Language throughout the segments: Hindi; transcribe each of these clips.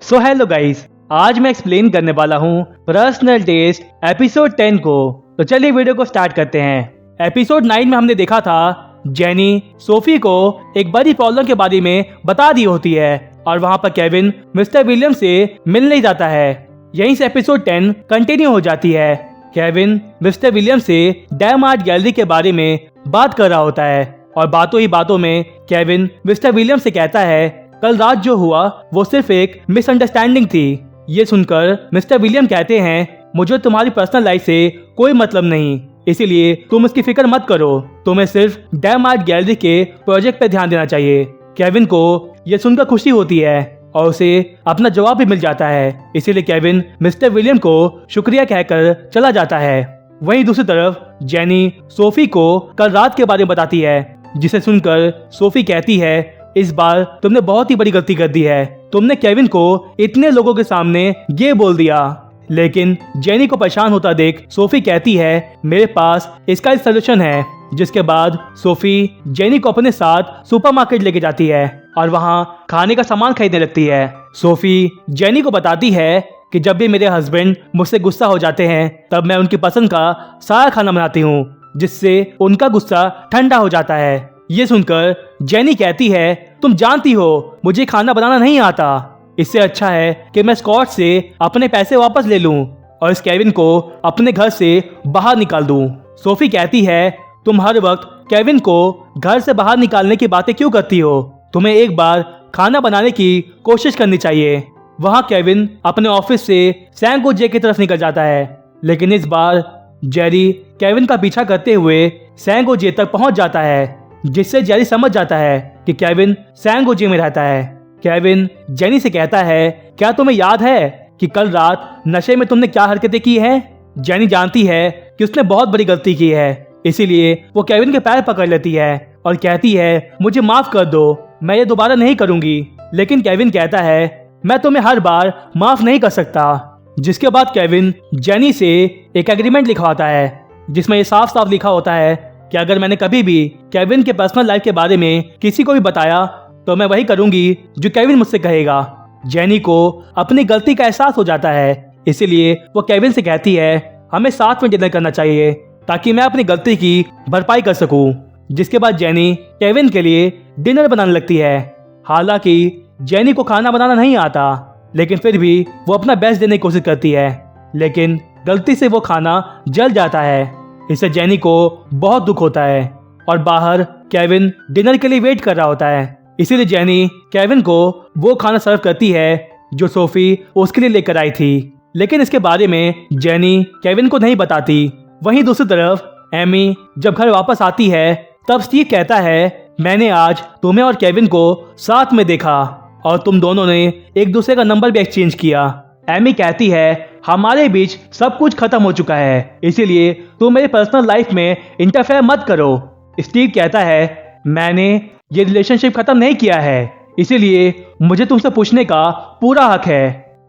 सो हेलो गाइस, आज मैं एक्सप्लेन करने वाला हूँ पर्सनल टेस्ट एपिसोड 10 को। तो चलिए वीडियो को स्टार्ट करते हैं। एपिसोड 9 में हमने देखा था जेनी सोफी को एक बड़ी प्रॉब्लम के बारे में बता दी होती है और वहाँ पर केविन मिस्टर विलियम से मिलने जाता है। यहीं से एपिसोड 10 कंटिन्यू हो जाती है। केविन मिस्टर विलियम से डैम आर्ट गैलरी के बारे में बात कर रहा होता है और बातों ही बातों में केविन मिस्टर विलियम से कहता है कल रात जो हुआ वो सिर्फ एक मिसअंडरस्टैंडिंग थी। ये सुनकर मिस्टर विलियम कहते हैं मुझे तुम्हारी पर्सनल लाइफ से कोई मतलब नहीं, इसीलिए तुम इसकी फिक्र मत करो, तुम्हें सिर्फ डैम आर्ट गैलरी के प्रोजेक्ट पे ध्यान देना चाहिए। केविन को ये सुनकर खुशी होती है और उसे अपना जवाब भी मिल जाता है, इसीलिए केविन मिस्टर विलियम को शुक्रिया कहकर चला जाता है। वहीं दूसरी तरफ जेनी सोफी को कल रात के बारे में बताती है, जिसे सुनकर सोफी कहती है इस बार तुमने बहुत ही बड़ी गलती कर दी है, तुमने केविन को इतने लोगों के सामने ये बोल दिया। लेकिन जेनी को परेशान होता देख सोफी कहती है मेरे पास इसका एक सलूशन है। जिसके बाद सोफी जेनी को अपने साथ सुपरमार्केट लेके जाती है और वहाँ खाने का सामान खरीदने लगती है। सोफी जेनी को बताती है कि जब भी मेरे हस्बैंड मुझसे गुस्सा हो जाते हैं तब मैं उनकी पसंद का सारा खाना बनाती हूँ, जिससे उनका गुस्सा ठंडा हो जाता है। ये सुनकर जेनी कहती है तुम जानती हो मुझे खाना बनाना नहीं आता, इससे अच्छा है कि मैं स्कॉट से अपने पैसे वापस ले लूं और इस केविन को अपने घर से बाहर निकाल दूं। सोफी कहती है तुम हर वक्त केविन को घर से बाहर निकालने की बातें क्यों करती हो, तुम्हें एक बार खाना बनाने की कोशिश करनी चाहिए। वहाँ केविन अपने ऑफिस से सैंगो जे की तरफ निकल जाता है, लेकिन इस बार जेरी केविन का पीछा करते हुए सैंगो जे तक पहुंच जाता है, जिससे जेरी समझ जाता है कि केविन सैंगो जे में रहता है। केविन जेनी से कहता है क्या तुम्हें याद है कि कल रात नशे में तुमने क्या हरकतें की हैं? जेनी जानती है कि उसने बहुत बड़ी गलती की है, इसीलिए वो केविन के पैर पकड़ लेती है और कहती है मुझे माफ कर दो, मैं ये दोबारा नहीं करूंगी। लेकिन केविन कहता है मैं तुम्हें हर बार माफ नहीं कर सकता। जिसके बाद केविन जेनी से एक एग्रीमेंट लिखवाता है, जिसमें ये साफ साफ लिखा होता है कि अगर मैंने कभी भी केविन के पर्सनल लाइफ के बारे में किसी को भी बताया तो मैं वही करूंगी जो केविन मुझसे कहेगा। जेनी को अपनी गलती का एहसास हो जाता है, इसीलिए वो केविन से कहती है हमें साथ में डिनर करना चाहिए ताकि मैं अपनी गलती की भरपाई कर सकूं। जिसके बाद जेनी केविन के लिए डिनर बनाने लगती है। हालांकि जेनी को खाना बनाना नहीं आता, लेकिन फिर भी वो अपना बेस्ट देने की कोशिश करती है, लेकिन गलती से वो खाना जल जाता है। इससे जेनी को बहुत दुख होता है और बाहर केविन डिनर के लिए वेट कर रहा होता है, इसीलिए जेनी केविन को वो खाना सर्व करती है जो सोफी उसके लिए लेकर आई थी। लेकिन इसके बारे में जेनी केविन को नहीं बताती। वहीं दूसरी तरफ एमी जब घर वापस आती है तब स्टीव कहता है मैंने आज तुम्हें और केविन को साथ में देखा और तुम दोनों ने एक दूसरे का नंबर भी एक्सचेंज किया। एमी कहती है हमारे बीच सब कुछ खत्म हो चुका है, इसीलिए तुम मेरे पर्सनल लाइफ में इंटरफेयर मत करो। स्टीव कहता है मैंने ये रिलेशनशिप खत्म नहीं किया है, इसीलिए मुझे तुमसे पूछने का पूरा हक है।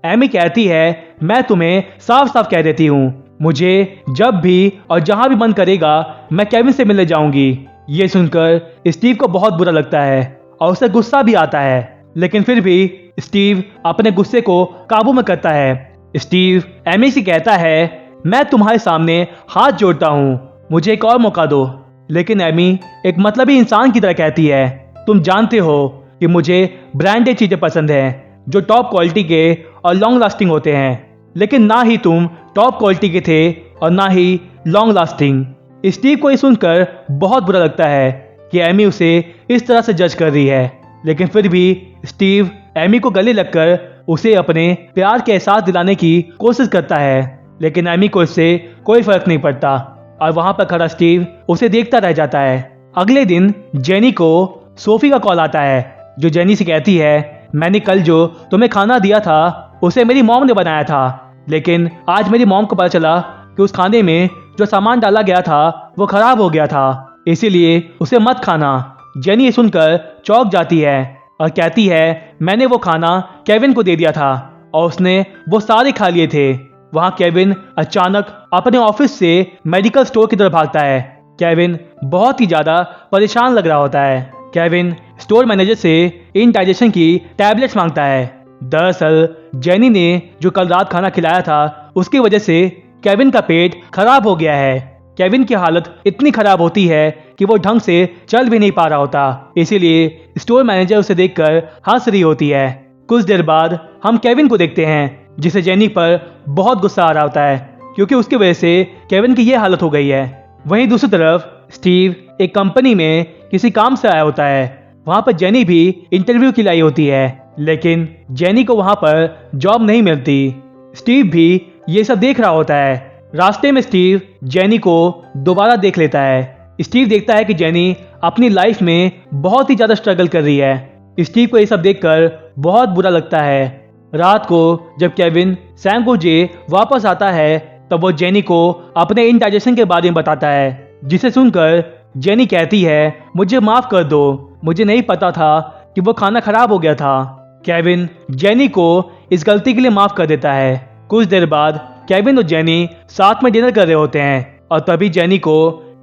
एमी कहती है मैं तुम्हें साफ साफ कह देती हूँ, मुझे जब भी और जहां भी मन करेगा मैं केविन से मिलने जाऊंगी। ये सुनकर स्टीव को बहुत बुरा लगता है और उसे गुस्सा भी आता है, लेकिन फिर भी स्टीव अपने गुस्से को काबू में करता है। स्टीव एमी से कहता है मैं तुम्हारे सामने हाथ जोड़ता हूँ, मुझे एक और मौका दो। लेकिन एमी एक मतलबी इंसान की तरह कहती है तुम जानते हो कि मुझे ब्रांडेड चीजें पसंद हैं जो टॉप क्वालिटी के और लॉन्ग लास्टिंग होते हैं, लेकिन ना ही तुम टॉप क्वालिटी के थे और ना ही लॉन्ग लास्टिंग। स्टीव को ये सुनकर बहुत बुरा लगता है कि एमी उसे इस तरह से जज कर रही है, लेकिन फिर भी स्टीव एमी को गले लगकर उसे अपने प्यार के एहसास दिलाने की कोशिश करता है, लेकिन एमी को इससे कोई फर्क नहीं पड़ता और वहां पर खड़ा स्टीव उसे देखता रह जाता है। अगले दिन जेनी को सोफी का कॉल आता है, जो जेनी से कहती है मैंने कल जो तुम्हें खाना दिया था उसे मेरी मॉम ने बनाया था, लेकिन आज मेरी मॉम को पता चला कि उस खाने में जो सामान डाला गया था वो खराब हो गया था, इसीलिए उसे मत खाना। जेनी ये सुनकर चौंक जाती है और कहती है मैंने वो खाना केविन को दे दिया था और उसने वो सारे खा लिए थे। वहां केविन अचानक अपने ऑफिस से मेडिकल स्टोर की तरफ भागता है। केविन बहुत ही ज्यादा परेशान लग रहा होता है। केविन स्टोर मैनेजर से इंडाइजेशन की टैबलेट्स मांगता है, दरअसल जेनी ने जो कल रात खाना खिलाया था उसकी वजह से केविन का पेट खराब हो गया है। केविन की हालत इतनी खराब होती है कि वो ढंग से चल भी नहीं पा रहा होता, इसीलिए स्टोर मैनेजर उसे देखकर हंस रही होती है। कुछ देर बाद हम केविन को देखते हैं जिसे जेनी पर बहुत गुस्सा आ रहा होता है क्योंकि उसकी वजह से केविन की ये हालत हो गई है। वहीं दूसरी तरफ स्टीव एक कंपनी में किसी काम से आया होता है। वहां पर जेनी भी इंटरव्यू के लिए आई होती है, लेकिन जेनी को वहां पर जॉब नहीं मिलती। स्टीव भी ये सब देख रहा होता है। रास्ते में स्टीव जेनी को दोबारा देख लेता है। स्टीव देखता है कि जेनी अपनी लाइफ में बहुत ही ज्यादा स्ट्रगल कर रही है। स्टीव को ये सब देखकर बहुत बुरा लगता है। रात को जब केविन सैम को जे वापस आता है तब वो जेनी को अपने इंडाइजेशन के बारे में बताता है, जिसे सुनकर जेनी कहती है, मुझे माफ कर दो, मुझे नहीं पता था कि वो खाना खराब हो गया था। केविन जेनी को इस गलती के लिए माफ कर देता है। कुछ देर बाद केविन और जेनी साथ में डिनर कर रहे होते हैं और तभी जेनी को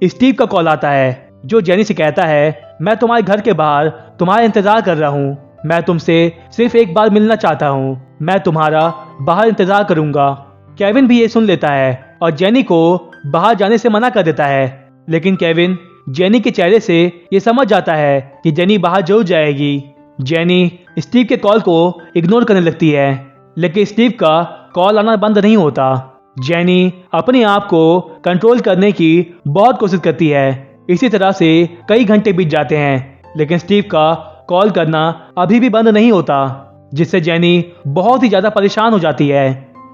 स्टीव का कॉल आता है जो जेनी से कहता है, मैं तुम्हारे घर के बाहर तुम्हारा इंतजार कर रहा हूँ। मैं तुमसे सिर्फ एक बार मिलना चाहता हूँ। मैं तुम्हारा बाहर इंतजार करूंगा। केविन भी ये सुन लेता है और जेनी को बाहर जाने से मना कर देता है, लेकिन केविन जेनी के चेहरे से ये समझ जाता है कि जेनी बाहर जरूर जाएगी। जेनी स्टीव के कॉल को इग्नोर करने लगती है, लेकिन स्टीव का कॉल आना बंद नहीं होता। जेनी अपने आप को कंट्रोल करने की बहुत कोशिश करती है। इसी तरह से कई घंटे बीत जाते हैं, लेकिन स्टीव का कॉल करना अभी भी बंद नहीं होता, जिससे जेनी बहुत ही ज्यादा परेशान हो जाती है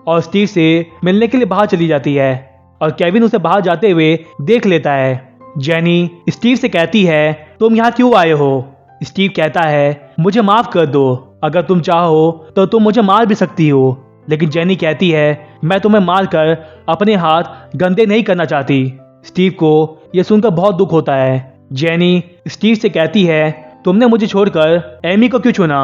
और स्टीव से मिलने के लिए बाहर चली जाती है और केविन उसे बाहर जाते हुए देख लेता है। जेनी स्टीव से कहती है, तुम यहाँ क्यों आए हो? स्टीव कहता है, मुझे माफ कर दो, अगर तुम चाहो तो तुम मुझे मार भी सकती हो। लेकिन जेनी कहती है, मैं तुम्हें मारकर अपने हाथ गंदे नहीं करना चाहती। स्टीव को यह सुनकर बहुत दुख होता है। जेनी स्टीव से कहती है, तुमने मुझे छोड़कर एमी को क्यों चुना?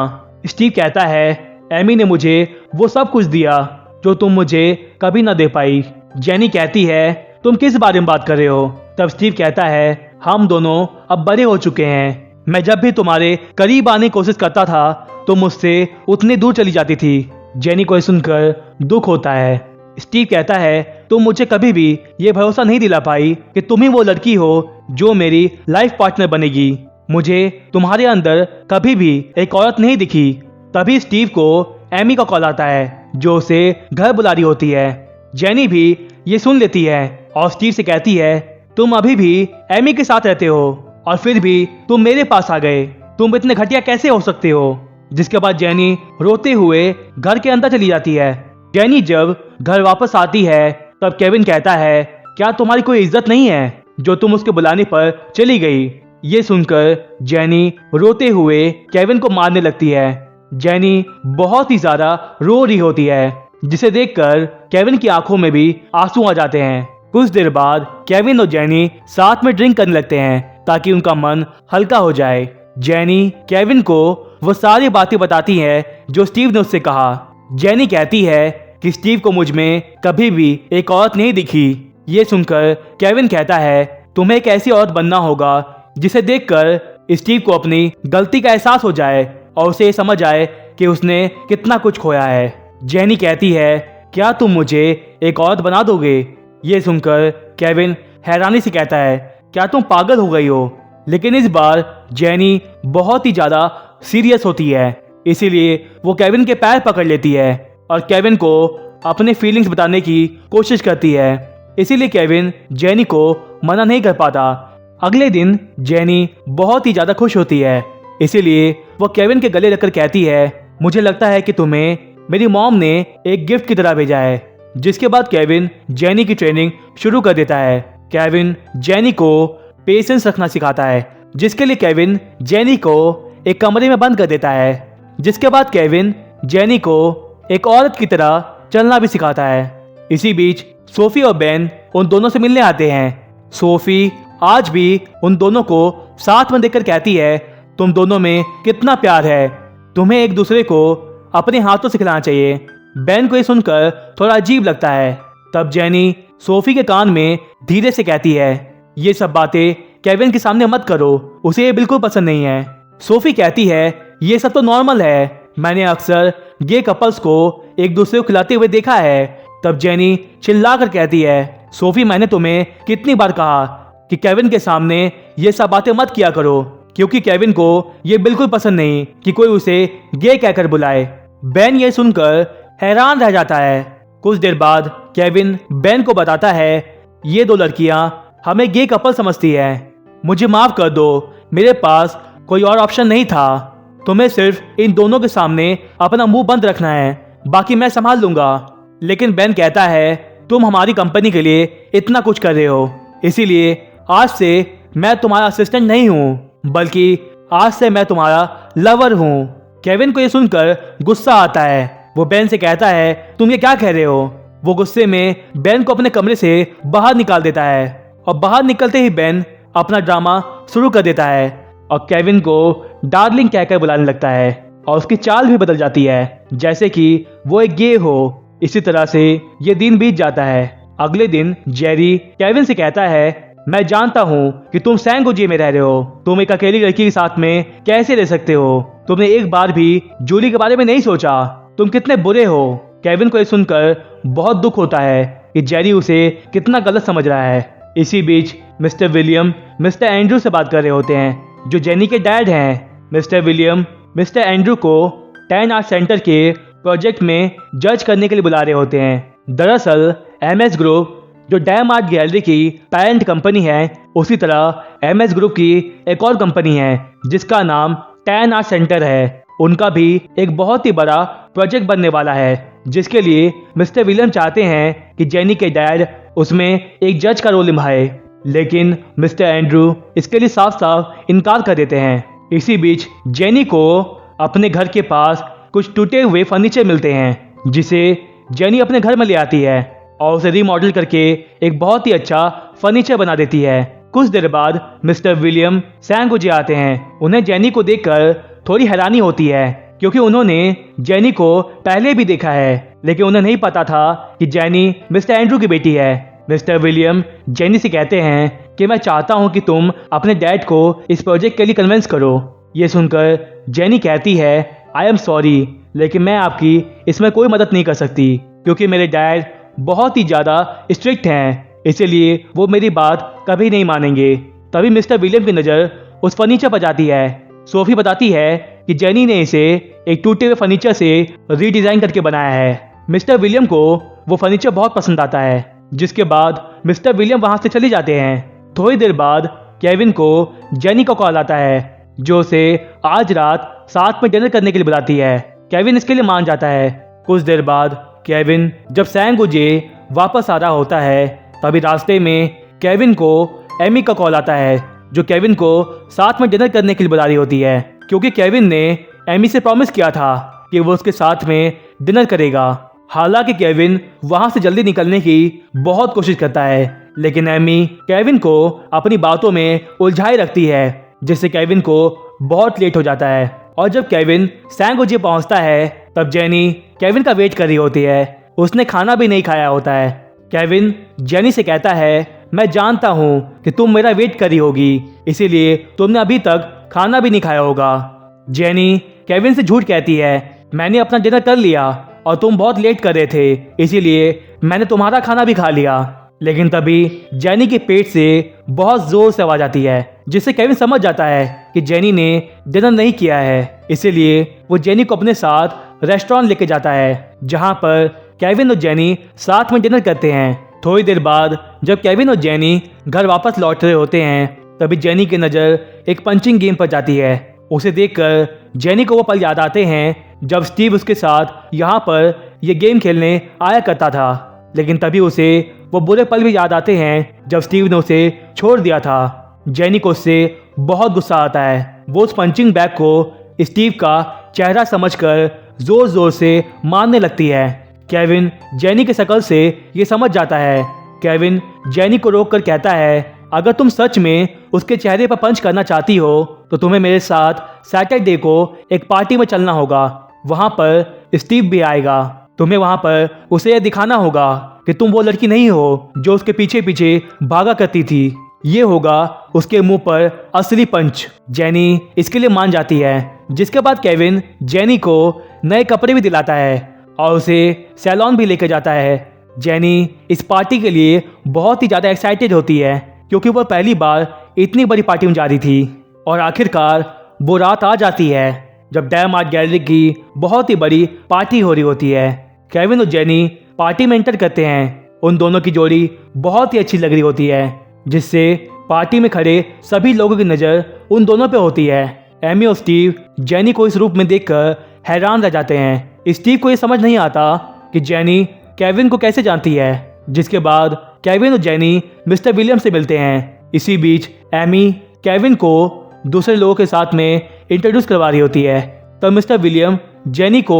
स्टीव कहता है, एमी ने मुझे वो सब कुछ दिया जो तुम मुझे कभी ना दे पाई। जेनी कहती है, तुम किस बारे में बात कर रहे हो? तब स्टीव कहता है, हम दोनों अब बड़े हो चुके हैं। मैं जब भी तुम्हारे करीब आने की कोशिश करता था तुम मुझसे उतनी दूर चली जाती थी। जेनी को सुनकर दुख होता है। स्टीव कहता है, तुम मुझे कभी भी ये भरोसा नहीं दिला पाई कि तुम ही वो लड़की हो जो मेरी लाइफ पार्टनर बनेगी। मुझे तुम्हारे अंदर कभी भी एक औरत नहीं दिखी। तभी स्टीव को एमी का कॉल आता है जो उसे घर बुला रही होती है। जेनी भी ये सुन लेती है और स्टीव से कहती है, तुम अभी भी एमी के साथ रहते हो और फिर भी तुम मेरे पास आ गए। तुम इतने घटिया कैसे हो सकते हो? जिसके बाद जेनी रोते हुए घर के अंदर चली जाती है। जेनी जब घर वापस आती है तब केविन कहता है, क्या तुम्हारी कोई इज्जत नहीं है जो तुम उसके बुलाने पर चली गई? ये सुनकर जेनी रोते हुए केविन को मारने लगती है। जेनी बहुत ही ज्यादा रो रही होती है, जिसे देखकर केविन की आंखों में भी आंसू आ जाते हैं। कुछ देर बाद केविन और जेनी साथ में ड्रिंक करने लगते हैं ताकि उनका मन हल्का हो जाए। जेनी केविन को वो सारी बातें बताती है जो स्टीव ने उससे कहा। जेनी कहती है कि स्टीव को मुझ में कभी भी एक औरत नहीं दिखी। ये सुनकर केविन कहता है, तुम्हें एक ऐसी औरत बनना होगा जिसे देखकर स्टीव को अपनी गलती का एहसास हो जाए और उसे समझ आए कि उसने कितना कुछ खोया है। जेनी कहती है, क्या तुम मुझे एक औरत बना दोगे? ये सुनकर केविन हैरानी से कहता है, क्या तुम पागल हो गई हो? लेकिन इस बार जेनी बहुत ही ज्यादा सीरियस होती है, इसीलिए वो केविन के पैर पकड़ लेती है और केविन को अपने फीलिंग्स बताने की कोशिश करती है। इसीलिए केविन जेनी को मना नहीं कर पाता। अगले दिन जेनी बहुत ही ज्यादा खुश होती है, इसीलिए वो केविन के गले लगकर कहती है, मुझे लगता है कि तुम्हें मेरी मॉम ने एक गिफ्ट की तरह भेजा है। जिसके बाद केविन जेनी की ट्रेनिंग शुरू कर देता है। केविन जेनी को पेशेंस रखना सिखाता है, जिसके लिए केविन जेनी को एक कमरे में बंद कर देता है। जिसके बाद केविन जेनी को एक औरत की तरह चलना भी सिखाता है। इसी बीच सोफी और बेन उन दोनों से मिलने आते हैं। सोफी आज भी उन दोनों को साथ में देखकर कहती है, तुम दोनों में कितना प्यार है, तुम्हें एक दूसरे को अपने हाथों से खिलाना चाहिए। बेन को ये सुनकर थोड़ा अजीब लगता है। तब जेनी सोफी के कान में धीरे से कहती है, ये सब बातें केविन के सामने मत करो, उसे ये बिल्कुल पसंद नहीं है। सोफी कहती है, ये सब तो नॉर्मल है, मैंने अक्सर गे कपल्स को एक दूसरे को खिलाते हुए देखा है। तब जेनी चिल्ला कर कहती है, सोफी मैंने तुम्हें कितनी बार कहा कि केविन के सामने ये सब बातें मत किया करो, क्योंकि केविन को ये बिल्कुल पसंद नहीं कि कोई उसे गे कहकर बुलाए। बेन ये सुनकर हैरान रह जाता है। कुछ देर बाद केविन बेन को बताता है, ये दो लड़कियां हमें गे कपल समझती है, मुझे माफ कर दो, मेरे पास कोई और ऑप्शन नहीं था। तुम्हें सिर्फ इन दोनों के सामने अपना मुंह बंद रखना है, बाकी मैं संभाल लूंगा। लेकिन बेन कहता है, तुम हमारी कंपनी के लिए इतना कुछ कर रहे हो, इसीलिए आज से मैं तुम्हारा असिस्टेंट नहीं हूँ, बल्कि आज से मैं तुम्हारा लवर हूँ। केविन को यह सुनकर गुस्सा आता है। वो बेन से कहता है, तुम ये क्या कह रहे हो? वो गुस्से में बेन को अपने कमरे से बाहर निकाल देता है और बाहर निकलते ही बेन अपना ड्रामा शुरू कर देता है और केविन को डार्लिंग कहकर बुलाने लगता है और उसकी चाल भी बदल जाती है, जैसे कि वो एक गे हो। इसी तरह से ये दिन बीत जाता है। अगले दिन जेरी केविन से कहता है, मैं जानता हूँ कि तुम सैंगोजे में रह रहे हो, तुम एक अकेली लड़की के साथ में कैसे रह सकते हो? तुमने एक बार भी जूली के बारे में नहीं सोचा, तुम कितने बुरे हो। केविन को ये सुनकर बहुत दुख होता है कि जेरी उसे कितना गलत समझ रहा है। इसी बीच मिस्टर विलियम मिस्टर एंड्रू से बात कर रहे होते हैं, जो जेनी के डैड हैं। मिस्टर विलियम मिस्टर एंड्रू को 10 आर्ट सेंटर के प्रोजेक्ट में जज करने के लिए बुला रहे होते हैं। दरअसल MS ग्रुप, जो डैम आर्ट गैलरी की पेरेंट कंपनी है, उसी तरह MS ग्रुप की एक और कंपनी है जिसका नाम 10 आर्ट सेंटर है। उनका भी एक बहुत ही बड़ा प्रोजेक्ट बनने वाला है, जिसके लिए मिस्टर विलियम चाहते हैं कि जेनी के डैड उसमें एक जज का रोल निभाए, लेकिन मिस्टर एंड्रू इसके लिए साफ साफ इनकार कर देते हैं। इसी बीच जेनी को अपने घर के पास कुछ टूटे हुए फर्नीचर मिलते हैं, जिसे जेनी अपने घर में ले आती है और उसे रीमॉडल करके एक बहुत ही अच्छा फर्नीचर बना देती है। कुछ देर बाद मिस्टर विलियम सैंगोजे आते हैं। उन्हें जेनी को देखकर थोड़ी हैरानी होती है, क्योंकि उन्होंने जेनी को पहले भी देखा है, लेकिन उन्हें नहीं पता था कि जेनी मिस्टर एंड्रू की बेटी है। मिस्टर विलियम जेनी से कहते हैं कि मैं चाहता हूं कि तुम अपने डैड को इस प्रोजेक्ट के लिए कन्विंस करो। ये सुनकर जेनी कहती है, आई एम सॉरी, लेकिन मैं आपकी इसमें कोई मदद नहीं कर सकती, क्योंकि मेरे डैड बहुत ही ज़्यादा स्ट्रिक्ट हैं, इसलिए वो मेरी बात कभी नहीं मानेंगे। तभी मिस्टर विलियम की नज़र उस फर्नीचर पर जाती है। सोफी बताती है कि जेनी ने इसे एक टूटे हुए फर्नीचर से रीडिज़ाइन करके बनाया है। मिस्टर विलियम को वो फर्नीचर बहुत पसंद आता है, जिसके बाद मिस्टर विलियम वहाँ से चले जाते हैं। थोड़ी देर बाद केविन को जेनी का कॉल आता है, जो उसे आज रात साथ में डिनर करने के लिए बुलाती है। केविन इसके लिए मान जाता है। कुछ देर बाद केविन जब सैंगोजे वापस आ रहा होता है, तभी रास्ते में केविन को एमी का कॉल आता है, जो केविन को साथ में डिनर करने के लिए बुला रही होती है, क्योंकि केविन ने एमी से प्रॉमिस किया था कि वो उसके साथ में डिनर करेगा। हालांकि केविन वहां से जल्दी निकलने की बहुत कोशिश करता है, लेकिन एमी केविन को अपनी बातों में उलझाए रखती है, जिससे केविन को बहुत लेट हो जाता है। और जब केविन सैंगोजे पहुंचता है, तब जेनी केविन का वेट कर रही होती है। उसने खाना भी नहीं खाया होता है। केविन जेनी से कहता है, मैं जानता हूँ कि तुम मेरा वेट कर रही होगी, इसीलिए तुमने अभी तक खाना भी नहीं खाया होगा। जेनी केविन से झूठ कहती है, मैंने अपना डिनर कर लिया और तुम बहुत लेट कर रहे थे, इसीलिए मैंने तुम्हारा खाना भी खा लिया। लेकिन तभी जेनी के पेट से बहुत जोर से आवाज आती है, जिससे केविन समझ जाता है कि जेनी ने डिनर नहीं किया है। इसीलिए वो जेनी को अपने साथ रेस्टोरेंट लेके जाता है, जहां पर केविन और जेनी साथ में डिनर करते हैं। थोड़ी देर बाद जब केविन और जेनी घर वापस लौट रहे होते हैं, तभी जेनी की नज़र एक पंचिंग गेम पर जाती है। उसे देखकर जेनी को वो पल याद आते हैं जब स्टीव उसके साथ यहाँ पर ये गेम खेलने आया करता था। लेकिन तभी उसे वो बुरे पल भी याद आते हैं जब स्टीव ने उसे छोड़ दिया था। जेनी को उससे बहुत गुस्सा आता है। वो उस पंचिंग बैग को स्टीव का चेहरा समझकर जोर जोर से मारने लगती है। केविन जेनी के शक्ल से ये समझ जाता है। केविन जेनी को रोक कर कहता है, अगर तुम सच में उसके चेहरे पर पंच करना चाहती हो तो तुम्हें मेरे साथ सैटरडे को एक पार्टी में चलना होगा। वहाँ पर स्टीव भी आएगा। तुम्हें वहाँ पर उसे यह दिखाना होगा कि तुम वो लड़की नहीं हो जो उसके पीछे पीछे भागा करती थी। ये होगा उसके मुंह पर असली पंच। जेनी इसके लिए मान जाती है, जिसके बाद केविन जेनी को नए कपड़े भी दिलाता है और उसे सैलून भी लेकर जाता है। जेनी इस पार्टी के लिए बहुत ही ज़्यादा एक्साइटेड होती है क्योंकि वो पहली बार इतनी बड़ी पार्टी में जा रही थी। और आखिरकार वो रात आ जाती है जब डैम आर्ट गैलरी की बहुत ही बड़ी पार्टी हो रही होती है। केविन और जेनी पार्टी में एंटर करते हैं। उन दोनों की जोड़ी बहुत ही अच्छी लग रही होती है, जिससे पार्टी में खड़े सभी लोगों की नज़र उन दोनों पे होती है। एमी और स्टीव जेनी को इस रूप में देखकर हैरान रह जाते हैं। स्टीव को ये समझ नहीं आता कि जेनी केविन को कैसे जानती है। जिसके बाद केविन और जेनी मिस्टर विलियम से मिलते हैं। इसी बीच एमी केविन को दूसरे लोगों के साथ में इंट्रोड्यूस करवा रही होती है। तब मिस्टर विलियम जेनी को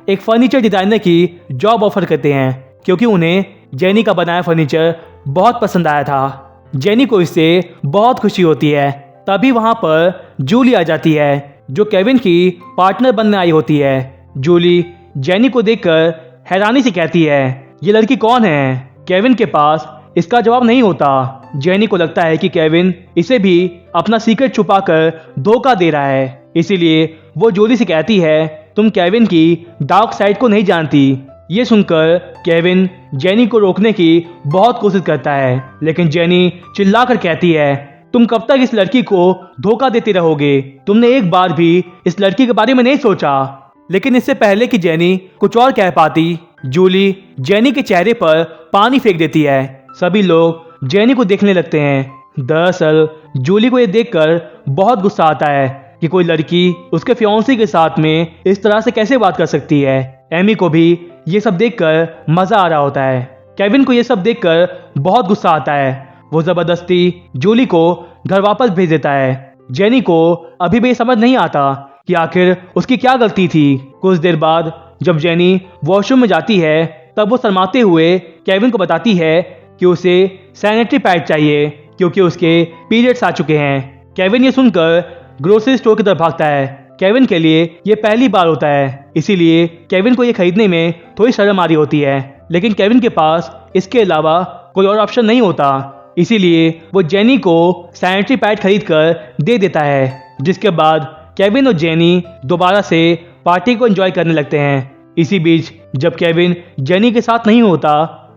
एक फर्नीचर डिजाइनर की जॉब ऑफर करते हैं क्योंकि उन्हें जेनी का बनाया फर्नीचर बहुत पसंद आया था। जेनी को इससे बहुत खुशी होती है। तभी वहां पर जूली आ जाती है जो केविन की पार्टनर बनने आई होती है। जूली जेनी को देखकर हैरानी से कहती है, ये लड़की कौन है? केविन के पास इसका जवाब नहीं होता। जेनी को लगता है कि केविन इसे भी अपना सीक्रेट छुपाकर धोखा दे रहा है, इसीलिए वो जूली से कहती है, तुम केविन की डार्क साइड को नहीं जानती। ये सुनकर केविन जेनी को रोकने की बहुत कोशिश करता है, लेकिन जेनी चिल्लाकर कहती है, तुम कब तक इस लड़की को धोखा देते रहोगे? तुमने एक बार भी इस लड़की के बारे में नहीं सोचा। लेकिन इससे पहले कि जेनी कुछ और कह पाती, जूली जेनी के चेहरे पर पानी फेंक देती है। सभी लोग जेनी को देखने लगते हैं। दरअसल जूली को यह देखकर बहुत गुस्सा आता है कि कोई लड़की उसके फियांसी के साथ में इस तरह से कैसे बात कर सकती है। एमी को भी ये सब देखकर मजा आ रहा होता है। केविन को ये सब देखकर बहुत गुस्सा आता है। वो जबरदस्ती जूली को घर वापस भेज देता है। जेनी को अभी भी समझ नहीं आता कि आखिर उसकी क्या गलती थी। कुछ देर बाद जब जेनी वॉशरूम में जाती है तब वो शर्माते हुए केविन को बताती है कि उसे सैनिटरी पैड चाहिए क्योंकि उसके पीरियड्स आ चुके हैं। केविन ये सुनकर ग्रोसरी स्टोर की तरफ भागता है। केविन के लिए ये पहली बार होता है, इसीलिए केविन को ये खरीदने में थोड़ी शर्म आ रही होती है। लेकिन केविन के पास इसके अलावा कोई और ऑप्शन नहीं होता, इसीलिए वो जेनी को सैनिटरी पैड खरीद कर दे देता है। जिसके बाद केविन और जेनी दोबारा से पार्टी को एंजॉय करने लगते हैं। इसी बीच जब केविन जेनी के साथ नहीं होता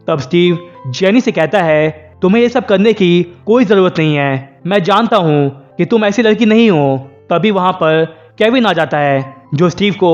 तब स्टीव जेनी से कहता है, तुम्हें ये सब करने की कोई ज़रूरत नहीं है, मैं जानता हूँ कि तुम ऐसी लड़की नहीं हो। तभी वहाँ पर केविन आ जाता है जो स्टीव को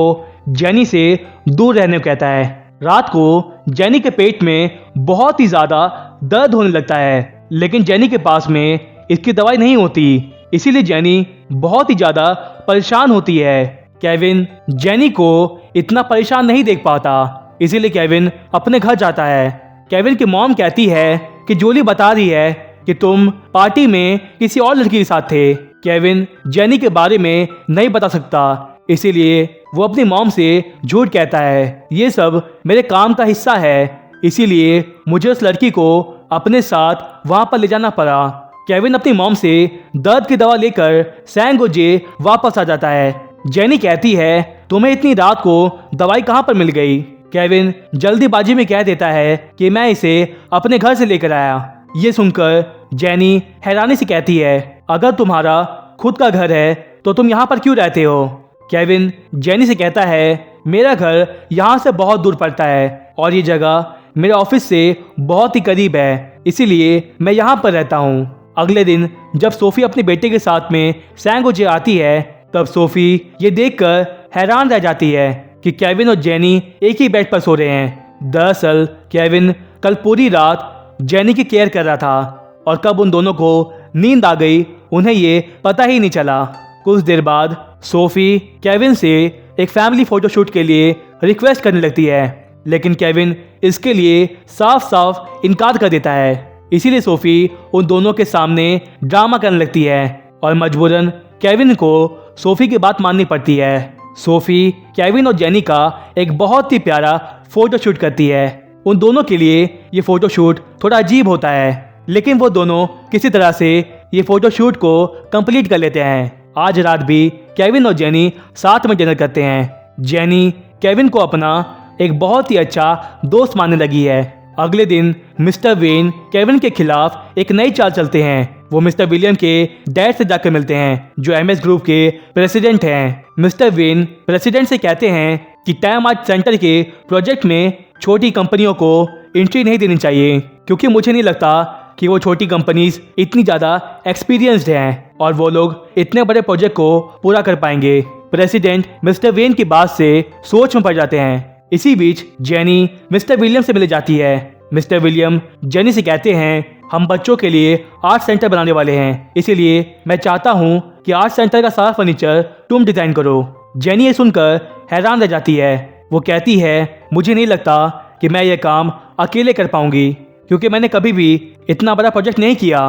जेनी से दूर रहने को कहता है। रात को जेनी के पेट में बहुत ही ज़्यादा दर्द होने लगता है, लेकिन जेनी के पास में इसकी दवाई नहीं होती, इसीलिए जेनी बहुत ही ज़्यादा परेशान होती है। केविन जेनी को इतना परेशान नहीं देख पाता, इसीलिए केविन अपने घर जाता है। केविन की मॉम कहती है कि जूली बता रही है कि तुम पार्टी में किसी और लड़की के साथ थे। केविन जेनी के बारे में नहीं बता सकता, इसीलिए वो अपनी मॉम से झूठ कहता है, ये सब मेरे काम का हिस्सा है, इसीलिए मुझे उस लड़की को अपने साथ वहां पर ले जाना पड़ा। केविन अपनी मॉम से दर्द की दवा लेकर सैन जोसे वापस आ जाता है। जेनी कहती है, तुम्हें इतनी रात को दवाई कहाँ पर मिल गई? केविन जल्दीबाजी में कह देता है कि मैं इसे अपने घर से लेकर आया। ये सुनकर जेनी हैरानी से कहती है, अगर तुम्हारा खुद का घर है तो तुम यहाँ पर क्यों रहते हो? केविन जेनी से कहता है, मेरा घर यहाँ से बहुत दूर पड़ता है और ये जगह मेरे ऑफिस से बहुत ही करीब है, इसीलिए मैं यहाँ पर रहता हूँ। अगले दिन जब सोफी अपने बेटे के साथ में सैन जोसे आती है तब सोफी ये देखकर हैरान रह जाती है कि केविन और जेनी एक ही बेड पर सो रहे हैं। दरअसल केविन कल पूरी रात जेनी की केयर कर रहा था और कब उन दोनों को नींद आ गई उन्हें ये पता ही नहीं चला। कुछ देर बाद सोफी केविन से एक फैमिली फोटोशूट के लिए रिक्वेस्ट करने लगती है, लेकिन केविन इसके लिए साफ साफ इनकार कर देता है। इसीलिए सोफी उन दोनों के सामने ड्रामा करने लगती है और मजबूरन केविन को सोफी की बात माननी पड़ती है। सोफी केविन और जेनी का एक बहुत ही प्यारा फोटोशूट करती है। उन दोनों के लिए ये फोटोशूट थोड़ा अजीब होता है, लेकिन वो दोनों किसी तरह से ये फोटोशूट को कंप्लीट कर लेते हैं। आज रात भी केविन और जेनी साथ में डिनर करते हैं। जेनी केविन को अपना एक बहुत ही अच्छा दोस्त मानने लगी है। अगले दिन मिस्टर वेन केविन के खिलाफ एक नई चाल चलते हैं। वो मिस्टर विलियम के डैड से जाकर मिलते हैं जो एमएस ग्रुप के प्रेसिडेंट हैं। मिस्टर वेन प्रेसिडेंट से कहते हैं कि टाइम आर्ट सेंटर के प्रोजेक्ट में छोटी कंपनियों को एंट्री नहीं देनी चाहिए, क्योंकि मुझे नहीं लगता कि वो छोटी कंपनीज इतनी ज़्यादा एक्सपीरियंस्ड हैं और वो लोग इतने बड़े प्रोजेक्ट को पूरा कर पाएंगे। प्रेसिडेंट मिस्टर वेन की बात से सोच में पड़ जाते हैं। इसी बीच जेनी मिस्टर विलियम से मिल जाती है। मिस्टर विलियम जेनी से कहते हैं, हम बच्चों के लिए आर्ट सेंटर बनाने वाले हैं, इसीलिए मैं चाहता हूँ कि आर्ट सेंटर का सारा फर्नीचर तुम डिजाइन करो। जेनी ये सुनकर हैरान रह जाती है। वो कहती है, मुझे नहीं लगता कि मैं ये काम अकेले कर पाऊंगी, क्योंकि मैंने कभी भी इतना बड़ा प्रोजेक्ट नहीं किया।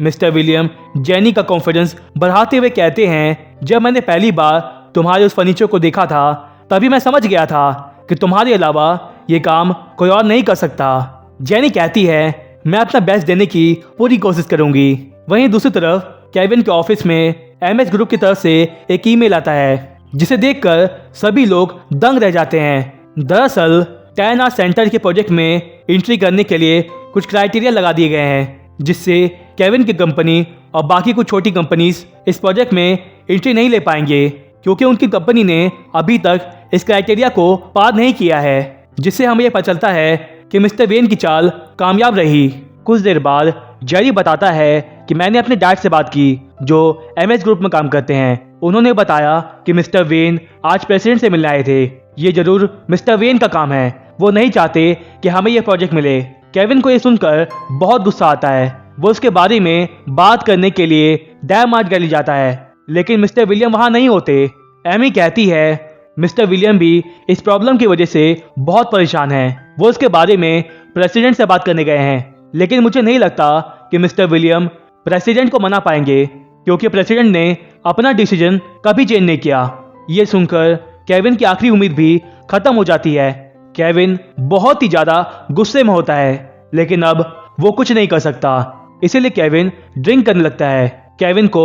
मिस्टर विलियम जेनी का कॉन्फिडेंस बढ़ाते हुए कहते हैं, जब मैंने पहली बार तुम्हारे उस फर्नीचर को देखा था तभी मैं समझ गया था कि तुम्हारे अलावा ये काम कोई और नहीं कर सकता। जेनी कहती है, मैं अपना बेस्ट देने की पूरी कोशिश करूंगी। वहीं दूसरी तरफ केविन के ऑफिस में एमएस ग्रुप की तरफ से एक ईमेल आता है, जिसे देखकर सभी लोग दंग रह जाते हैं। दरअसल 10 आर्ट सेंटर के प्रोजेक्ट में एंट्री करने के लिए कुछ क्राइटेरिया लगा दिए गए हैं, जिससे केविन की कंपनी और बाकी कुछ छोटी कंपनीज इस प्रोजेक्ट में एंट्री नहीं ले पाएंगे, क्योंकि उनकी कंपनी ने अभी तक इस क्राइटेरिया को पार नहीं किया है, जिससे हमें यह पता चलता है कि मिस्टर वेन की चाल कामयाब रही। कुछ देर बाद जेरी बताता है कि मैंने अपने डैड से बात की जो एमएस ग्रुप में काम करते हैं। उन्होंने बताया कि मिस्टर वेन आज प्रेसिडेंट से मिलने आए थे। ये जरूर मिस्टर वेन का काम है, वो नहीं चाहते कि हमें यह प्रोजेक्ट मिले। केविन को यह सुनकर बहुत गुस्सा आता है। वो उसके बारे में बात करने के लिए डैम आर्ट गैलरी जाता है, लेकिन मिस्टर विलियम वहां नहीं होते। एमी कहती है, मिस्टर विलियम भी इस प्रॉब्लम की वजह से बहुत परेशान हैं। वो इसके बारे में प्रेसिडेंट से बात करने गए हैं, लेकिन मुझे नहीं लगता कि मिस्टर विलियम प्रेसिडेंट को मना पाएंगे, क्योंकि प्रेसिडेंट ने अपना डिसीजन कभी चेंज नहीं किया। ये सुनकर केविन की आखिरी उम्मीद भी खत्म हो जाती है। केविन बहुत ही ज्यादा गुस्से में होता है, लेकिन अब वो कुछ नहीं कर सकता, इसीलिए केविन ड्रिंक करने लगता है। केविन को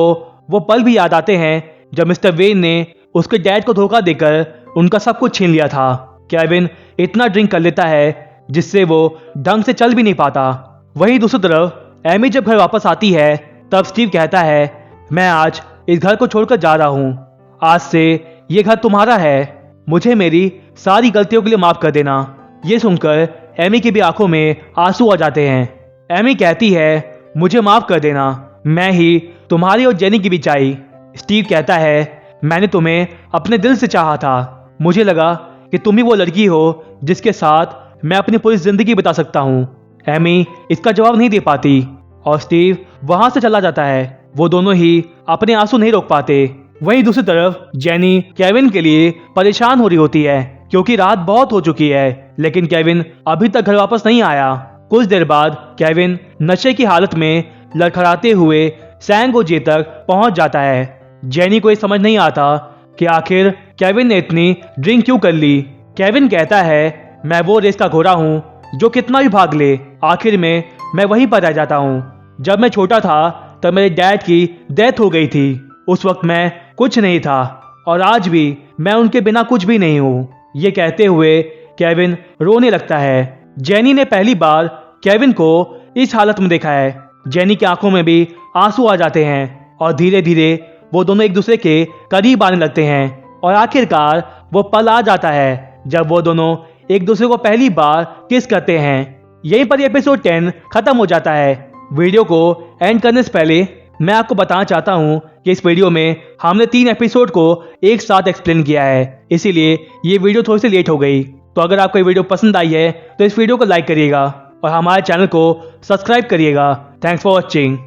वो पल भी याद आते हैं जब मिस्टर वेन ने उसके डैड को धोखा देकर उनका सब कुछ छीन लिया था। केविन इतना ड्रिंक कर लेता है जिससे वो ढंग से चल भी नहीं पाता। वहीं दूसरी तरफ एमी जब घर वापस आती है तब स्टीव कहता है, मैं आज इस घर को छोड़कर जा रहा हूँ। आज से ये घर तुम्हारा है। मुझे मेरी सारी गलतियों के लिए माफ कर देना। ये सुनकर एमी की भी आंखों में आंसू आ जाते हैं। एमी कहती है, मुझे माफ कर देना, मैं ही तुम्हारी और जेनी की भी चाही। स्टीव कहता है, मैंने तुम्हें अपने दिल से चाहा था। मुझे लगा कि तुम ही वो लड़की हो जिसके साथ मैं अपनी पूरी जिंदगी बिता सकता हूँ। एमी इसका जवाब नहीं दे पाती और स्टीव वहां से चला जाता है। वो दोनों ही अपने आंसू नहीं रोक पाते। वहीं दूसरी तरफ जेनी केविन के लिए परेशान हो रही होती है, क्योंकि रात बहुत हो चुकी है, लेकिन केविन अभी तक घर वापस नहीं आया। कुछ देर बाद केविन नशे की हालत में लड़खड़ाते हुए सैंगोजे तक पहुंच जाता है। जेनी को ये समझ नहीं आता कि आखिर केविन ने इतनी ड्रिंक क्यों कर ली। केविन कहता है, मैं वो रेस का घोड़ा हूँ जो कितना भी भाग ले, आखिर में मैं वहीं पर रह जाता हूँ। जब मैं छोटा था तब मेरे डैड की डेथ हो गई थी। उस वक्त मैं कुछ नहीं था और आज भी मैं उनके बिना कुछ भी नहीं हूँ। ये कहते हुए केविन रोने लगता है। जेनी ने पहली बार केविन को इस हालत में देखा है। जेनी की आंखों में भी आंसू आ जाते हैं और धीरे धीरे वो दोनों एक दूसरे के करीब आने लगते हैं और आखिरकार वो पल आ जाता है जब वो दोनों एक दूसरे को पहली बार किस करते हैं। यहीं पर एपिसोड 10 खत्म हो जाता है। वीडियो को एंड करने से पहले मैं आपको बताना चाहता हूं कि इस वीडियो में हमने 3 एपिसोड को एक साथ एक्सप्लेन किया है, इसीलिए ये वीडियो थोड़ी सी लेट हो गई। तो अगर आपको ये वीडियो पसंद आई है तो इस वीडियो को लाइक करिएगा और हमारे चैनल को सब्सक्राइब करिएगा। Thanks for watching.